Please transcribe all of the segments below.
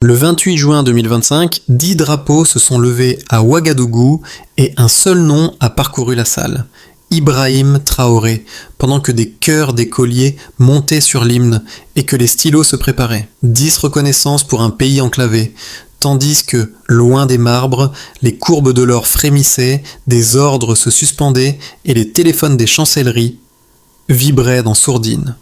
Le 28 juin 2025, 10 drapeaux se sont levés à Ouagadougou et un seul nom a parcouru la salle. Ibrahim Traoré, pendant que des chœurs d'écoliers montaient sur l'hymne et que les stylos se préparaient. 10 reconnaissances pour un pays enclavé, tandis que, loin des marbres, les courbes de l'or frémissaient, des ordres se suspendaient et les téléphones des chancelleries vibraient dans sourdine.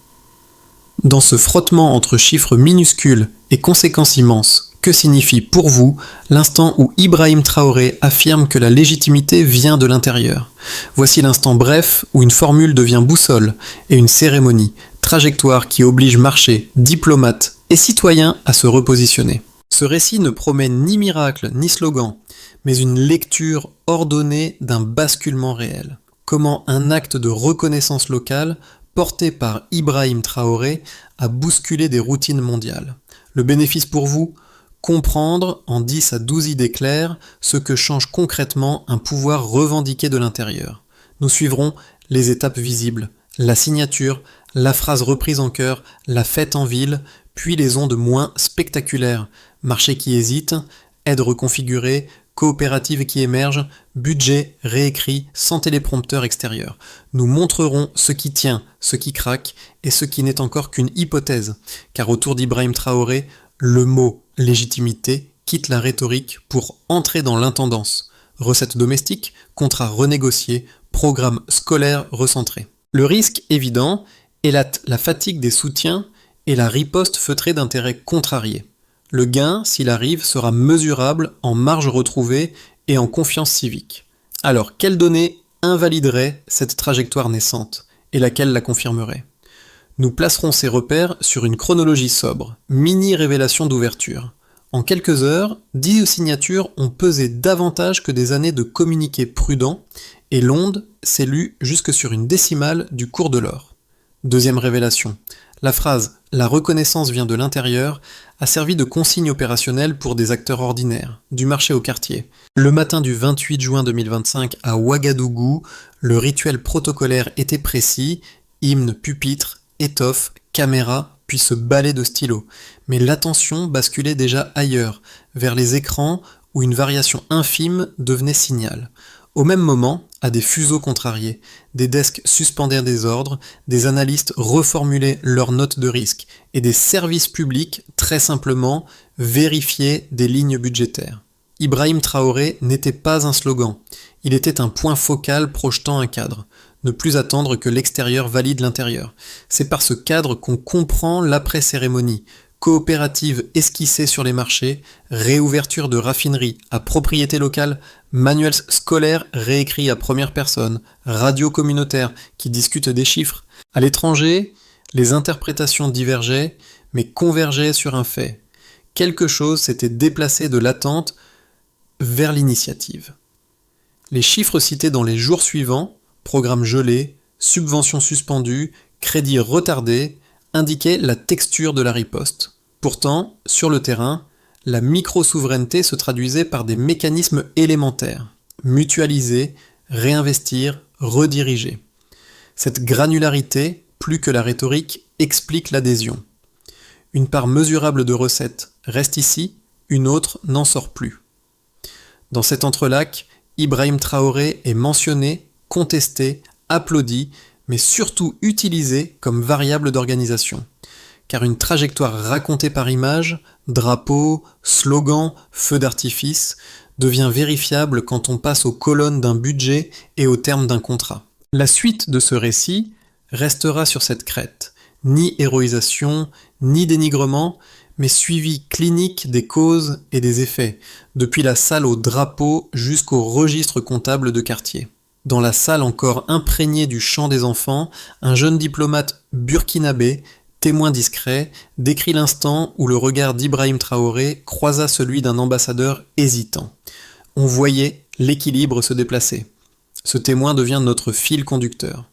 Dans ce frottement entre chiffres minuscules et conséquences immenses, que signifie pour vous l'instant où Ibrahim Traoré affirme que la légitimité vient de l'intérieur? Voici l'instant bref où une formule devient boussole et une cérémonie, trajectoire qui oblige marchés, diplomates et citoyens à se repositionner. Ce récit ne promet ni miracle ni slogan, mais une lecture ordonnée d'un basculement réel. Comment un acte de reconnaissance locale porté par Ibrahim Traoré a bousculé des routines mondiales. Le bénéfice pour vous? Comprendre, en 10 à 12 idées claires, ce que change concrètement un pouvoir revendiqué de l'intérieur. Nous suivrons les étapes visibles, la signature, la phrase reprise en chœur, la fête en ville, puis les ondes moins spectaculaires, marché qui hésite, aide reconfigurée, coopérative qui émerge, budget réécrit sans téléprompteur extérieur. Nous montrerons ce qui tient, ce qui craque et ce qui n'est encore qu'une hypothèse, car autour d'Ibrahim Traoré, le mot légitimité quitte la rhétorique pour entrer dans l'intendance. Recettes domestiques, contrats renégociés, programme scolaire recentré. Le risque évident est la fatigue des soutiens et la riposte feutrée d'intérêts contrariés. Le gain, s'il arrive, sera mesurable en marge retrouvée et en confiance civique. Alors, quelles données invalideraient cette trajectoire naissante et laquelle la confirmerait? Nous placerons ces repères sur une chronologie sobre, mini-révélation d'ouverture. En quelques heures, 10 signatures ont pesé davantage que des années de communiqués prudents et l'onde s'est lue jusque sur une décimale du cours de l'or. Deuxième révélation. La phrase « La reconnaissance vient de l'intérieur » a servi de consigne opérationnelle pour des acteurs ordinaires, du marché au quartier. Le matin du 28 juin 2025 à Ouagadougou, le rituel protocolaire était précis, hymne, pupitre, étoffe, caméra, puis ce balai de stylos. Mais l'attention basculait déjà ailleurs, vers les écrans où une variation infime devenait signal. Au même moment, à des fuseaux contrariés, des desks suspendaient des ordres, des analystes reformulaient leurs notes de risque et des services publics, très simplement, vérifiaient des lignes budgétaires. Ibrahim Traoré n'était pas un slogan, il était un point focal projetant un cadre. Ne plus attendre que l'extérieur valide l'intérieur. C'est par ce cadre qu'on comprend l'après-cérémonie. Coopérative esquissée sur les marchés, réouverture de raffineries à propriété locale, manuels scolaires réécrits à première personne, radio communautaire qui discute des chiffres. À l'étranger, les interprétations divergeaient, mais convergeaient sur un fait. Quelque chose s'était déplacé de l'attente vers l'initiative. Les chiffres cités dans les jours suivants, programme gelé, subventions suspendues, crédits retardés, indiquait la texture de la riposte. Pourtant, sur le terrain, la micro-souveraineté se traduisait par des mécanismes élémentaires. Mutualiser, réinvestir, rediriger. Cette granularité, plus que la rhétorique, explique l'adhésion. Une part mesurable de recettes reste ici, une autre n'en sort plus. Dans cet entrelac, Ibrahim Traoré est mentionné, contesté, applaudi, mais surtout utilisé comme variable d'organisation. Car une trajectoire racontée par image, drapeau, slogan, feu d'artifice, devient vérifiable quand on passe aux colonnes d'un budget et au terme d'un contrat. La suite de ce récit restera sur cette crête. Ni héroïsation, ni dénigrement, mais suivi clinique des causes et des effets, depuis la salle au drapeau jusqu'au registre comptable de quartier. Dans la salle encore imprégnée du chant des enfants, un jeune diplomate burkinabé, témoin discret, décrit l'instant où le regard d'Ibrahim Traoré croisa celui d'un ambassadeur hésitant. On voyait l'équilibre se déplacer. Ce témoin devient notre fil conducteur.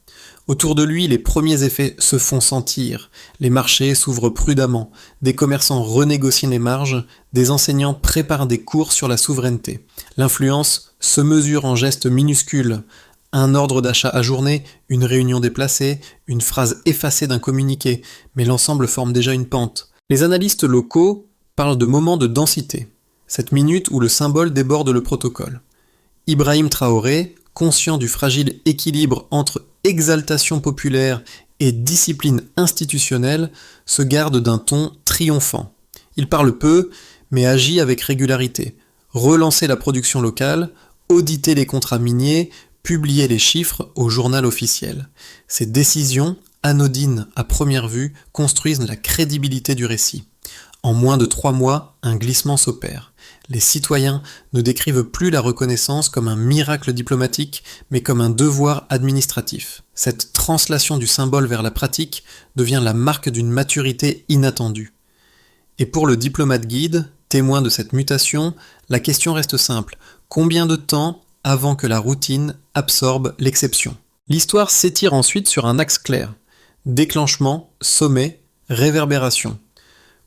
Autour de lui, les premiers effets se font sentir. Les marchés s'ouvrent prudemment, des commerçants renégocient les marges, des enseignants préparent des cours sur la souveraineté. L'influence se mesure en gestes minuscules. Un ordre d'achat ajourné, une réunion déplacée, une phrase effacée d'un communiqué, mais l'ensemble forme déjà une pente. Les analystes locaux parle de moment de densité, cette minute où le symbole déborde le protocole. Ibrahim Traoré, conscient du fragile équilibre entre exaltation populaire et discipline institutionnelle, se garde d'un ton triomphant. Il parle peu, mais agit avec régularité. Relancer la production locale, auditer les contrats miniers, publier les chiffres au journal officiel. Ces décisions, anodines à première vue, construisent la crédibilité du récit. En moins de 3 mois, un glissement s'opère. Les citoyens ne décrivent plus la reconnaissance comme un miracle diplomatique, mais comme un devoir administratif. Cette translation du symbole vers la pratique devient la marque d'une maturité inattendue. Et pour le diplomate guide, témoin de cette mutation, la question reste simple. Combien de temps avant que la routine absorbe l'exception? L'histoire s'étire ensuite sur un axe clair. Déclenchement, sommet, réverbération.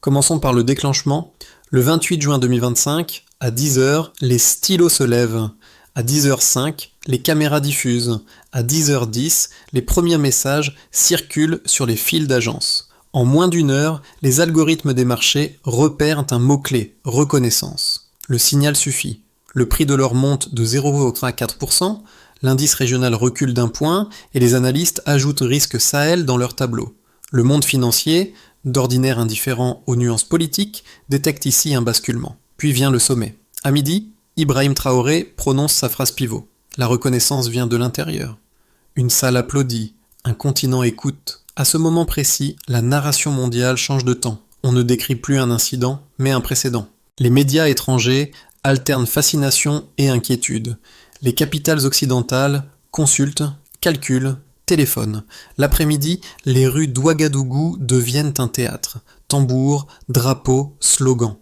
Commençons par le déclenchement. Le 28 juin 2025, à 10h, les stylos se lèvent. À 10h05, les caméras diffusent. À 10h10, les premiers messages circulent sur les fils d'agence. En moins d'une heure, les algorithmes des marchés repèrent un mot-clé, reconnaissance. Le signal suffit. Le prix de l'or monte de 0,4%, l'indice régional recule d'1 point et les analystes ajoutent risque Sahel dans leur tableau. Le monde financier, d'ordinaire indifférent aux nuances politiques, détecte ici un basculement. Puis vient le sommet. À midi, Ibrahim Traoré prononce sa phrase pivot. La reconnaissance vient de l'intérieur. Une salle applaudit, un continent écoute. À ce moment précis, la narration mondiale change de temps. On ne décrit plus un incident, mais un précédent. Les médias étrangers alternent fascination et inquiétude. Les capitales occidentales consultent, calculent, téléphonent. L'après-midi, les rues d'Ouagadougou deviennent un théâtre. Tambours, drapeaux, slogans.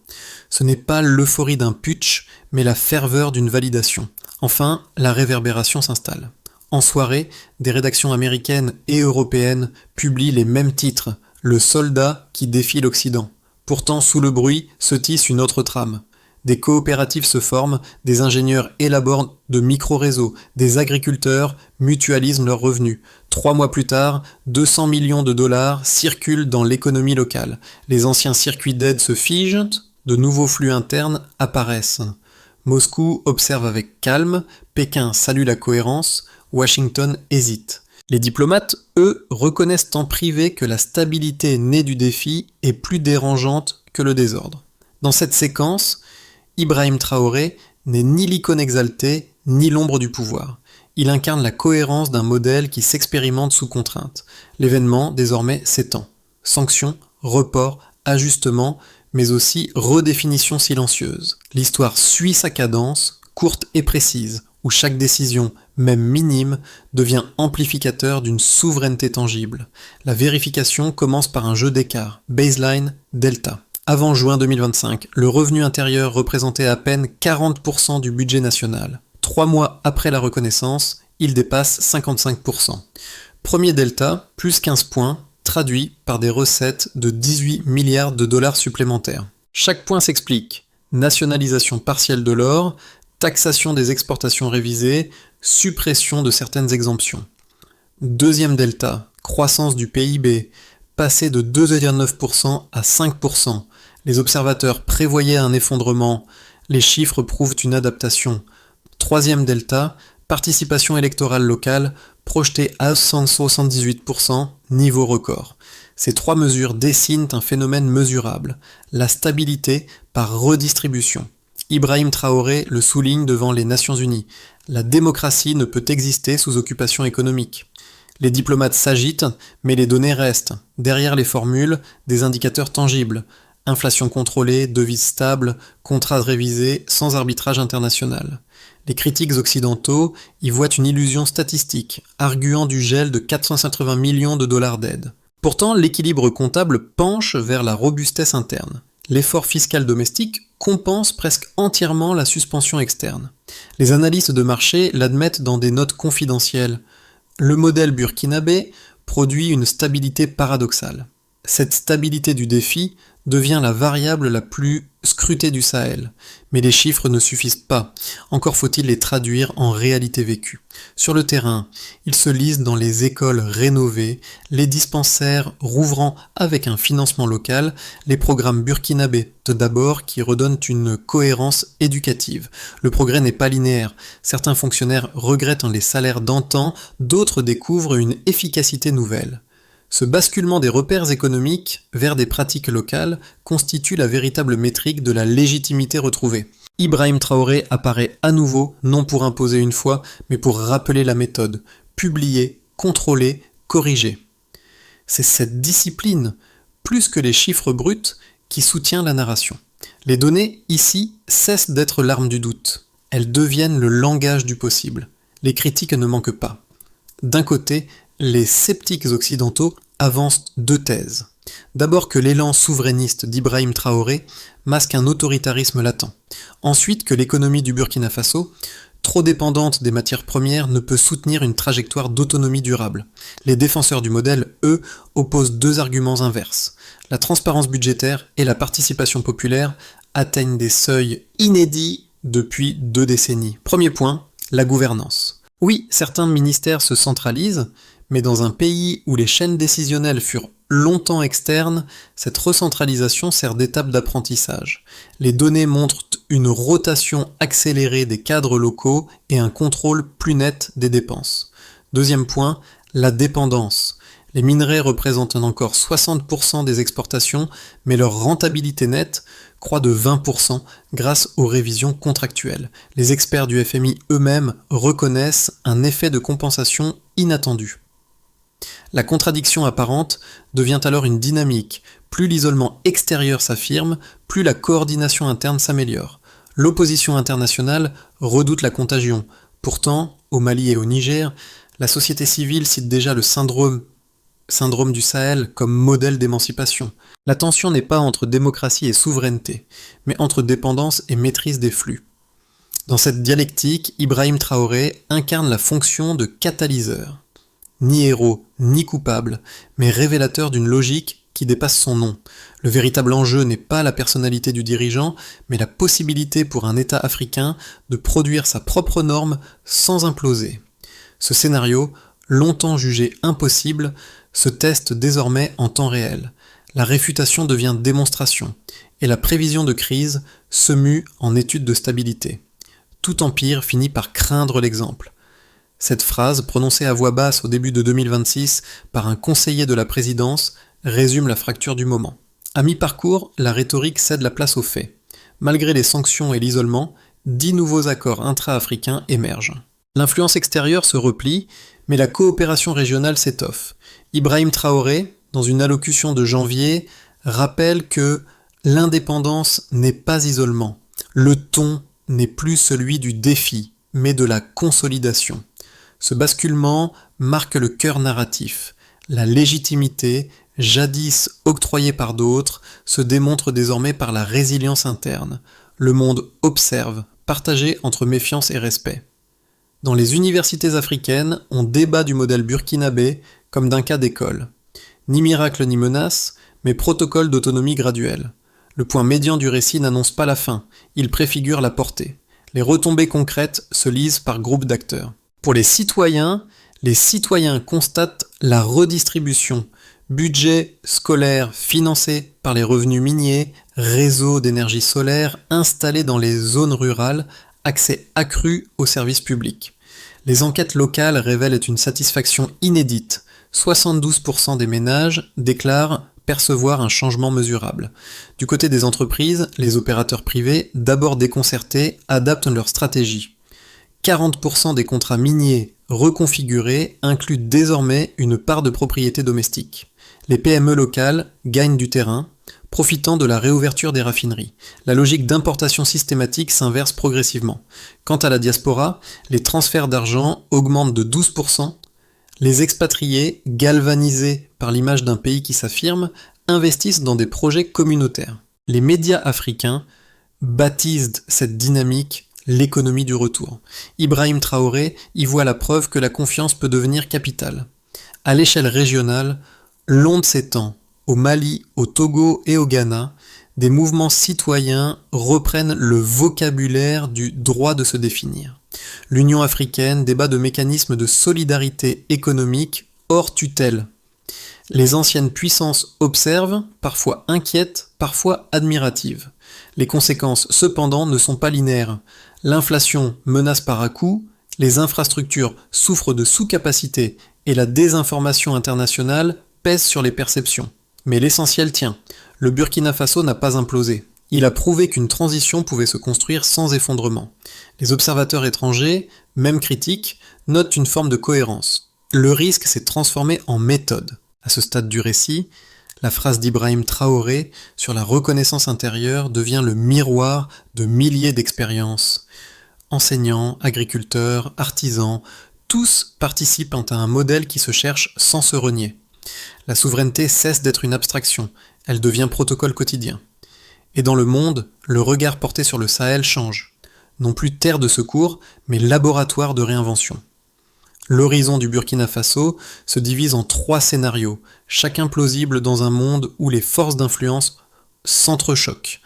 Ce n'est pas l'euphorie d'un putsch, mais la ferveur d'une validation. Enfin, la réverbération s'installe. En soirée, des rédactions américaines et européennes publient les mêmes titres, le soldat qui défie l'Occident. Pourtant, sous le bruit, se tisse une autre trame. Des coopératives se forment, des ingénieurs élaborent de micro-réseaux, des agriculteurs mutualisent leurs revenus. 3 mois plus tard, 200 millions de dollars circulent dans l'économie locale. Les anciens circuits d'aide se figent, de nouveaux flux internes apparaissent. Moscou observe avec calme, Pékin salue la cohérence, Washington hésite. Les diplomates, eux, reconnaissent en privé que la stabilité née du défi est plus dérangeante que le désordre. Dans cette séquence, Ibrahim Traoré n'est ni l'icône exaltée, ni l'ombre du pouvoir. Il incarne la cohérence d'un modèle qui s'expérimente sous contrainte. L'événement, désormais, s'étend. Sanctions, reports, ajustements, mais aussi redéfinition silencieuse. L'histoire suit sa cadence, courte et précise, où chaque décision, même minime, devient amplificateur d'une souveraineté tangible. La vérification commence par un jeu d'écart, baseline, delta. Avant juin 2025, le revenu intérieur représentait à peine 40% du budget national. 3 mois après la reconnaissance, il dépasse 55%. Premier delta, plus 15 points, traduit par des recettes de 18 milliards de dollars supplémentaires. Chaque point s'explique. Nationalisation partielle de l'or, taxation des exportations révisées, suppression de certaines exemptions. Deuxième delta, croissance du PIB, passé de 2,9% à 5%. Les observateurs prévoyaient un effondrement, les chiffres prouvent une adaptation. Troisième delta, participation électorale locale, projetée à 178%, niveau record. Ces 3 mesures dessinent un phénomène mesurable, la stabilité par redistribution. Ibrahim Traoré le souligne devant les Nations Unies. La démocratie ne peut exister sous occupation économique. Les diplomates s'agitent, mais les données restent. Derrière les formules, des indicateurs tangibles. Inflation contrôlée, devises stables, contrats révisés, sans arbitrage international. Les critiques occidentaux y voient une illusion statistique, arguant du gel de 480 millions de dollars d'aide. Pourtant, l'équilibre comptable penche vers la robustesse interne. L'effort fiscal domestique compense presque entièrement la suspension externe. Les analystes de marché l'admettent dans des notes confidentielles. Le modèle burkinabé produit une stabilité paradoxale. Cette stabilité du défi devient la variable la plus scruté du Sahel. Mais les chiffres ne suffisent pas, encore faut-il les traduire en réalité vécue. Sur le terrain, ils se lisent dans les écoles rénovées, les dispensaires rouvrant avec un financement local, les programmes burkinabés d'abord qui redonnent une cohérence éducative. Le progrès n'est pas linéaire, certains fonctionnaires regrettent les salaires d'antan, d'autres découvrent une efficacité nouvelle. Ce basculement des repères économiques vers des pratiques locales constitue la véritable métrique de la légitimité retrouvée. Ibrahim Traoré apparaît à nouveau, non pour imposer une fois, mais pour rappeler la méthode, publier, contrôler, corriger. C'est cette discipline, plus que les chiffres bruts, qui soutient la narration. Les données, ici, cessent d'être l'arme du doute. Elles deviennent le langage du possible. Les critiques ne manquent pas. D'un côté, les sceptiques occidentaux avancent deux thèses. D'abord que l'élan souverainiste d'Ibrahim Traoré masque un autoritarisme latent. Ensuite que l'économie du Burkina Faso, trop dépendante des matières premières, ne peut soutenir une trajectoire d'autonomie durable. Les défenseurs du modèle, eux, opposent deux arguments inverses. La transparence budgétaire et la participation populaire atteignent des seuils inédits depuis 2 décennies. Premier point, la gouvernance. Oui, certains ministères se centralisent, mais dans un pays où les chaînes décisionnelles furent longtemps externes, cette recentralisation sert d'étape d'apprentissage. Les données montrent une rotation accélérée des cadres locaux et un contrôle plus net des dépenses. Deuxième point, la dépendance. Les minerais représentent encore 60% des exportations, mais leur rentabilité nette croît de 20% grâce aux révisions contractuelles. Les experts du FMI eux-mêmes reconnaissent un effet de compensation inattendu. La contradiction apparente devient alors une dynamique. Plus l'isolement extérieur s'affirme, plus la coordination interne s'améliore. L'opposition internationale redoute la contagion. Pourtant, au Mali et au Niger, la société civile cite déjà le syndrome du Sahel comme modèle d'émancipation. La tension n'est pas entre démocratie et souveraineté, mais entre dépendance et maîtrise des flux. Dans cette dialectique, Ibrahim Traoré incarne la fonction de catalyseur. Ni héros, ni coupable, mais révélateur d'une logique qui dépasse son nom. Le véritable enjeu n'est pas la personnalité du dirigeant, mais la possibilité pour un État africain de produire sa propre norme sans imploser. Ce scénario, longtemps jugé impossible, se teste désormais en temps réel. La réfutation devient démonstration, et la prévision de crise se mue en étude de stabilité. Tout empire finit par craindre l'exemple. Cette phrase, prononcée à voix basse au début de 2026 par un conseiller de la présidence, résume la fracture du moment. À mi-parcours, la rhétorique cède la place aux faits. Malgré les sanctions et l'isolement, 10 nouveaux accords intra-africains émergent. L'influence extérieure se replie, mais la coopération régionale s'étoffe. Ibrahim Traoré, dans une allocution de janvier, rappelle que l'indépendance n'est pas isolement. Le ton n'est plus celui du défi, mais de la consolidation. Ce basculement marque le cœur narratif. La légitimité, jadis octroyée par d'autres, se démontre désormais par la résilience interne. Le monde observe, partagé entre méfiance et respect. Dans les universités africaines, on débat du modèle burkinabé comme d'un cas d'école. Ni miracle ni menace, mais protocole d'autonomie graduelle. Le point médian du récit n'annonce pas la fin, il préfigure la portée. Les retombées concrètes se lisent par groupe d'acteurs. Pour les citoyens constatent la redistribution. Budget scolaire financé par les revenus miniers, réseau d'énergie solaire installés dans les zones rurales, accès accru aux services publics. Les enquêtes locales révèlent une satisfaction inédite. 72% des ménages déclarent percevoir un changement mesurable. Du côté des entreprises, les opérateurs privés, d'abord déconcertés, adaptent leur stratégie. 40% des contrats miniers reconfigurés incluent désormais une part de propriété domestique. Les PME locales gagnent du terrain, profitant de la réouverture des raffineries. La logique d'importation systématique s'inverse progressivement. Quant à la diaspora, les transferts d'argent augmentent de 12%. Les expatriés, galvanisés par l'image d'un pays qui s'affirme, investissent dans des projets communautaires. Les médias africains baptisent cette dynamique l'économie du retour. Ibrahim Traoré y voit la preuve que la confiance peut devenir capitale. À l'échelle régionale, l'onde s'étend. Au Mali, au Togo et au Ghana, des mouvements citoyens reprennent le vocabulaire du droit de se définir. L'Union africaine débat de mécanismes de solidarité économique hors tutelle. Les anciennes puissances observent, parfois inquiètes, parfois admiratives. Les conséquences, cependant, ne sont pas linéaires. L'inflation menace par à-coups, les infrastructures souffrent de sous-capacité et la désinformation internationale pèse sur les perceptions. Mais l'essentiel tient. Le Burkina Faso n'a pas implosé. Il a prouvé qu'une transition pouvait se construire sans effondrement. Les observateurs étrangers, même critiques, notent une forme de cohérence. Le risque s'est transformé en méthode. À ce stade du récit, la phrase d'Ibrahim Traoré sur la reconnaissance intérieure devient le miroir de milliers d'expériences. Enseignants, agriculteurs, artisans, tous participent à un modèle qui se cherche sans se renier. La souveraineté cesse d'être une abstraction, elle devient protocole quotidien. Et dans le monde, le regard porté sur le Sahel change. Non plus terre de secours, mais laboratoire de réinvention. L'horizon du Burkina Faso se divise en 3 scénarios, chacun plausible dans un monde où les forces d'influence s'entrechoquent.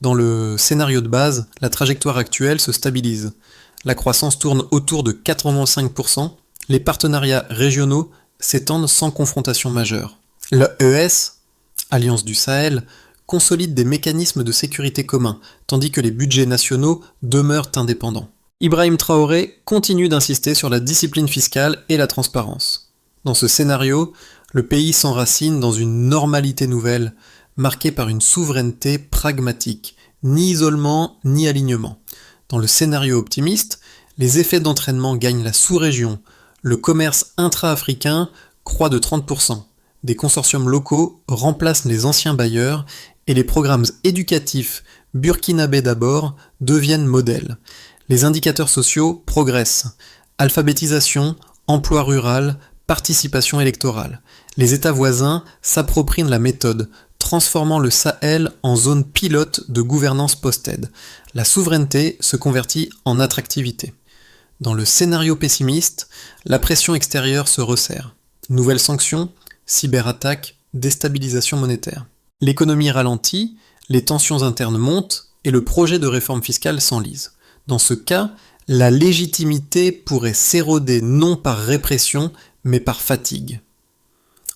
Dans le scénario de base, la trajectoire actuelle se stabilise. La croissance tourne autour de 85%, les partenariats régionaux s'étendent sans confrontation majeure. L'AES, Alliance du Sahel, consolide des mécanismes de sécurité communs, tandis que les budgets nationaux demeurent indépendants. Ibrahim Traoré continue d'insister sur la discipline fiscale et la transparence. Dans ce scénario, le pays s'enracine dans une normalité nouvelle, marquée par une souveraineté pragmatique, ni isolement ni alignement. Dans le scénario optimiste, les effets d'entraînement gagnent la sous-région, le commerce intra-africain croît de 30%, des consortiums locaux remplacent les anciens bailleurs et les programmes éducatifs burkinabés d'abord deviennent modèles. Les indicateurs sociaux progressent. Alphabétisation, emploi rural, participation électorale. Les États voisins s'approprient la méthode, transformant le Sahel en zone pilote de gouvernance post-aide. La souveraineté se convertit en attractivité. Dans le scénario pessimiste, la pression extérieure se resserre. Nouvelles sanctions, cyberattaques, déstabilisation monétaire. L'économie ralentit, les tensions internes montent et le projet de réforme fiscale s'enlise. Dans ce cas, la légitimité pourrait s'éroder non par répression, mais par fatigue.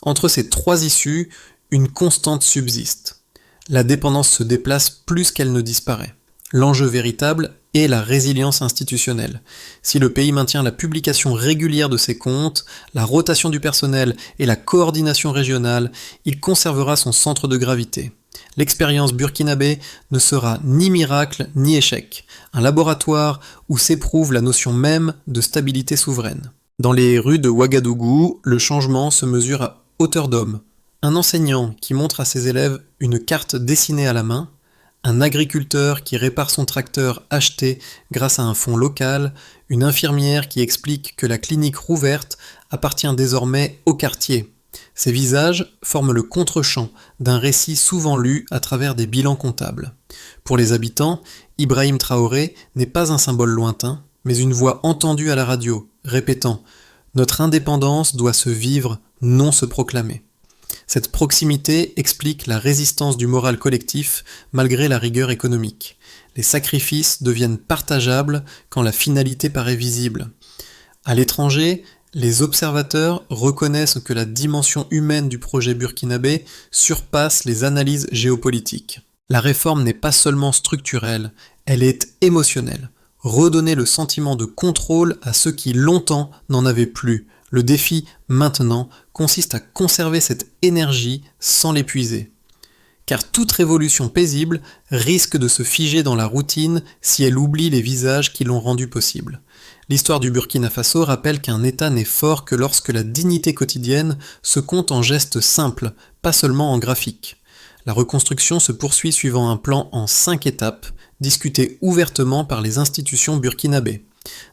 Entre ces 3 issues, une constante subsiste. La dépendance se déplace plus qu'elle ne disparaît. L'enjeu véritable est la résilience institutionnelle. Si le pays maintient la publication régulière de ses comptes, la rotation du personnel et la coordination régionale, il conservera son centre de gravité. L'expérience burkinabé ne sera ni miracle ni échec, un laboratoire où s'éprouve la notion même de stabilité souveraine. Dans les rues de Ouagadougou, le changement se mesure à hauteur d'homme. Un enseignant qui montre à ses élèves une carte dessinée à la main, un agriculteur qui répare son tracteur acheté grâce à un fonds local, une infirmière qui explique que la clinique rouverte appartient désormais au quartier. Ces visages forment le contre-champ d'un récit souvent lu à travers des bilans comptables. Pour les habitants, Ibrahim Traoré n'est pas un symbole lointain, mais une voix entendue à la radio, répétant « Notre indépendance doit se vivre, non se proclamer ». Cette proximité explique la résistance du moral collectif malgré la rigueur économique. Les sacrifices deviennent partageables quand la finalité paraît visible. À l'étranger, les observateurs reconnaissent que la dimension humaine du projet burkinabé surpasse les analyses géopolitiques. La réforme n'est pas seulement structurelle, elle est émotionnelle. Redonner le sentiment de contrôle à ceux qui longtemps n'en avaient plus. Le défi, maintenant, consiste à conserver cette énergie sans l'épuiser. Car toute révolution paisible risque de se figer dans la routine si elle oublie les visages qui l'ont rendue possible. L'histoire du Burkina Faso rappelle qu'un État n'est fort que lorsque la dignité quotidienne se compte en gestes simples, pas seulement en graphiques. La reconstruction se poursuit suivant un plan en 5 étapes, discuté ouvertement par les institutions burkinabées.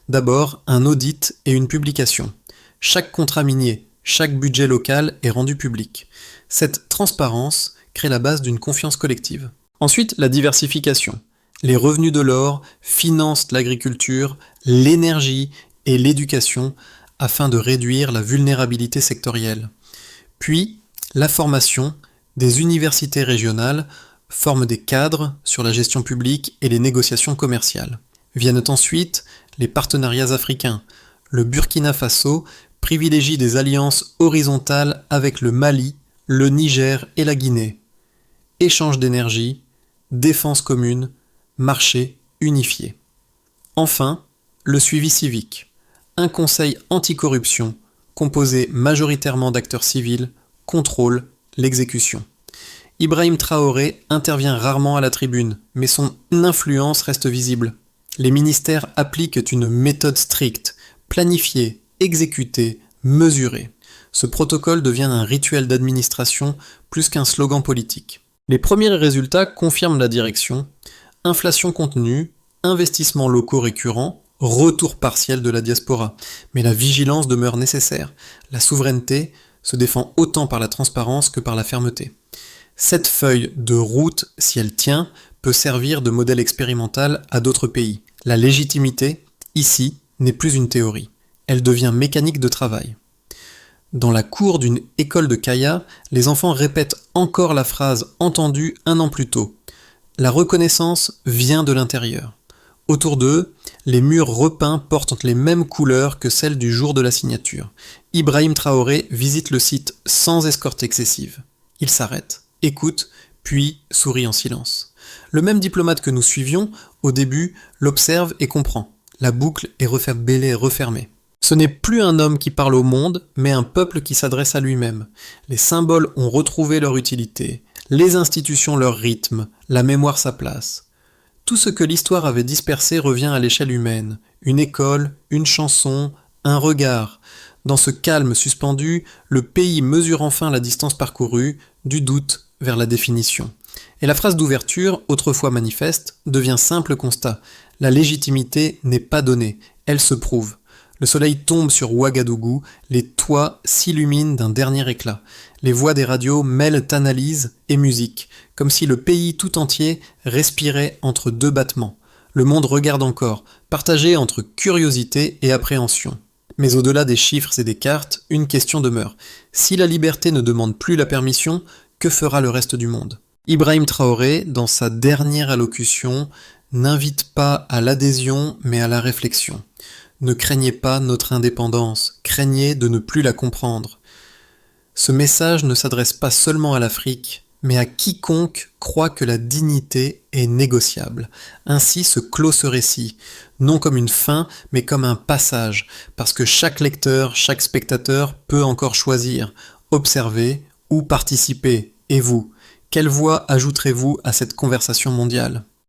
D'abord, un audit et une publication. Chaque contrat minier, chaque budget local est rendu public. Cette transparence crée la base d'une confiance collective. Ensuite, la diversification. Les revenus de l'or financent l'agriculture, l'énergie et l'éducation afin de réduire la vulnérabilité sectorielle. Puis, la formation, des universités régionales forment des cadres sur la gestion publique et les négociations commerciales. Viennent ensuite les partenariats africains. Le Burkina Faso privilégie des alliances horizontales avec le Mali, le Niger et la Guinée. Échange d'énergie, défense commune, marché unifié. Enfin, le suivi civique. Un conseil anticorruption, composé majoritairement d'acteurs civils, contrôle l'exécution. Ibrahim Traoré intervient rarement à la tribune, mais son influence reste visible. Les ministères appliquent une méthode stricte, planifiée, exécutée, mesurée. Ce protocole devient un rituel d'administration plus qu'un slogan politique. Les premiers résultats confirment la direction. Inflation contenue, investissements locaux récurrents, retour partiel de la diaspora. Mais la vigilance demeure nécessaire. La souveraineté se défend autant par la transparence que par la fermeté. Cette feuille de route, si elle tient, peut servir de modèle expérimental à d'autres pays. La légitimité, ici, n'est plus une théorie. Elle devient mécanique de travail. Dans la cour d'une école de Kaya, les enfants répètent encore la phrase entendue un an plus tôt. La reconnaissance vient de l'intérieur. Autour d'eux, les murs repeints portent les mêmes couleurs que celles du jour de la signature. Ibrahim Traoré visite le site sans escorte excessive. Il s'arrête, écoute, puis sourit en silence. Le même diplomate que nous suivions, au début, l'observe et comprend. La boucle est refermée. Ce n'est plus un homme qui parle au monde, mais un peuple qui s'adresse à lui-même. Les symboles ont retrouvé leur utilité, les institutions leur rythme, la mémoire sa place. Tout ce que l'histoire avait dispersé revient à l'échelle humaine. Une école, une chanson, un regard. Dans ce calme suspendu, le pays mesure enfin la distance parcourue, du doute vers la définition. Et la phrase d'ouverture, autrefois manifeste, devient simple constat. La légitimité n'est pas donnée, elle se prouve. Le soleil tombe sur Ouagadougou, les toits s'illuminent d'un dernier éclat. Les voix des radios mêlent analyse et musique, comme si le pays tout entier respirait entre deux battements. Le monde regarde encore, partagé entre curiosité et appréhension. Mais au-delà des chiffres et des cartes, une question demeure. Si la liberté ne demande plus la permission, que fera le reste du monde ? Ibrahim Traoré, dans sa dernière allocution, n'invite pas à l'adhésion mais à la réflexion. Ne craignez pas notre indépendance, craignez de ne plus la comprendre. Ce message ne s'adresse pas seulement à l'Afrique, mais à quiconque croit que la dignité est négociable. Ainsi se clôt ce récit, non comme une fin, mais comme un passage, parce que chaque lecteur, chaque spectateur peut encore choisir, observer ou participer. Et vous, quelle voix ajouterez-vous à cette conversation mondiale ?